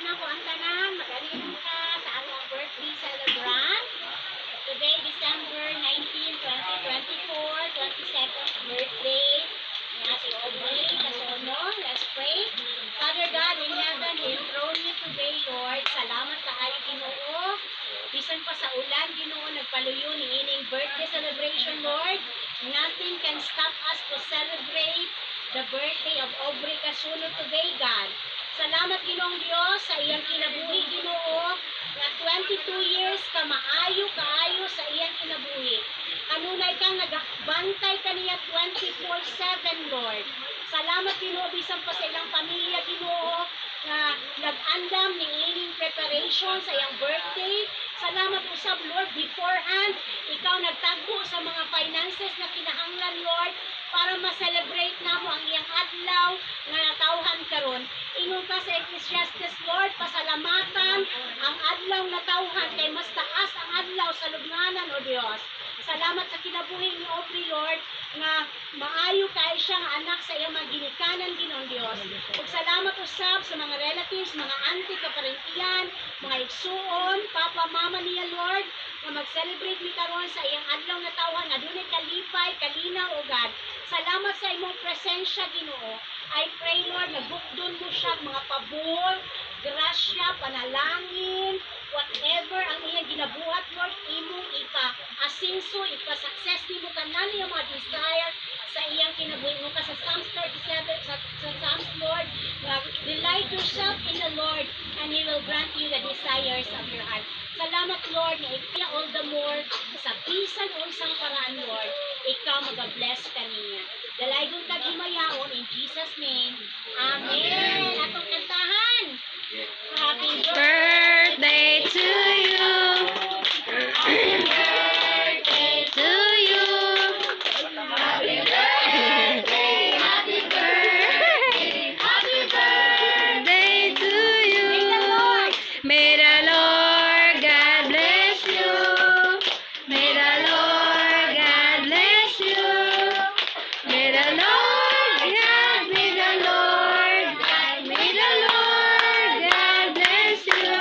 na ko ang tanan, magaling ka sa atong birthday celebrant. Today, December 19, 2024, 22nd birthday. Na si Aubrey Casono. Let's pray. Father God in heaven, we enthrone you today, Lord. Salamat kaayo, Ginoo. Bisan pa sa ulan, Ginoo, nagpaluyo ni ining birthday celebration, Lord. Nothing can stop us to celebrate the birthday of Aubrey Casono today, God. Salamat, Ginoong Diyos, sa iyang kinabuhi, Ginoo, na 22 years ka maayo kaayo sa iyang kinabuhi. Kanunay kang nagbantay kaniya 24/7, Lord. Salamat, Ginoo, bisan pa sa ilang pamilya, Ginoo, na nag-andam ni ining preparation sa iyang birthday. Salamat usab, Lord, beforehand, ikaw nagtagpo sa mga finances na kinahanglan, Lord, para ma-celebrate na mo ang iyang adlaw nga natawhan karon. Ingon ka sa Ecclesiastes, Lord, pasalamatan ang adlaw natawhan kay mas taas ang adlaw sa lubnganan, O Dios. Salamat sa kinabuhi ni Aubrey, Lord, nga maayo kay siya nga anak sa iyang mga ginikanan, Ginoong Dios. Ug salamat usab sa mga relatives, mga auntie, kaparentiyan, mga igsuon, papa, mama niya, Lord, nga mag-celebrate mi karon sa iyang adlaw na tawhan, adunay kalipay, kalinaw, O God. Salamat sa imong presensya, Ginoo. I pray, Lord, nabukdon mo siya mga pabor, grasya, panalangin, whatever ang iyang ginabuhat, Lord, imong ipa-asinso, ipa-success mo tanan yung mga desire sa iyang kinabuhi mo ka sa Psalms 37, sa Psalms, Lord, delight yourself in the Lord and He will grant you the desires of your heart. Salamat, Lord, na ikaw all the more sa bisan o isang paraan, Lord, ikaw mag-bless ka niya. Dalaygon ka gimayaon in Jesus' name. Amen. Atong kantahan. Happy Birthday to you. Happy birthday To you. Happy birthday. Happy birthday. Happy birthday. Birthday to you. May the Lord. May the Lord God bless you. May the Lord God bless you. May the Lord God, may the Lord God, may the Lord God bless you.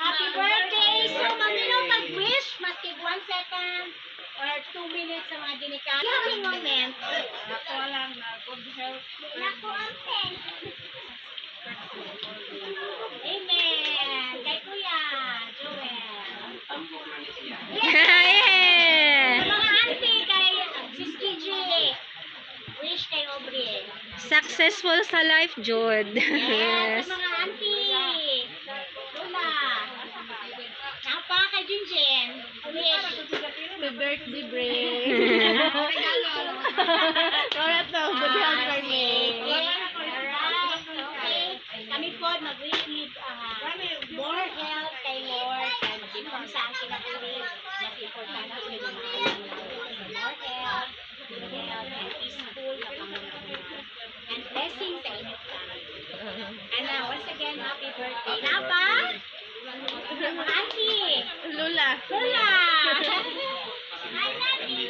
Happy birthday! So, maminaw mag-wish, maski 1 second or 2 minutes sa mga ginikanan. Happy moment. Ako lang na good health. Naku ang pen. Amen. Kay Kuya, Joel. Yeah. Sa mga auntie, kay Sis KJ. Wish kay Aubrey. Successful sa life, Jude. Yes, sa mga auntie. Lola. Napa kay Jinjin. Wish. Happy birthday, Bray. Alright, good health for me. Alright, okay. Kami po mag-wish with more health kay Lord and kung saan kinabuhi. Mas importante ko yung mga more health, good health, and peaceful na Panginoon. And blessing sa inyo pa. And once again, happy birthday. Napa? Auntie! Lula. Lola! Hi, Nani!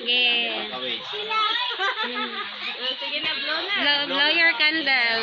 Yeah. Sila! Sige na, blow na. Blow your candle.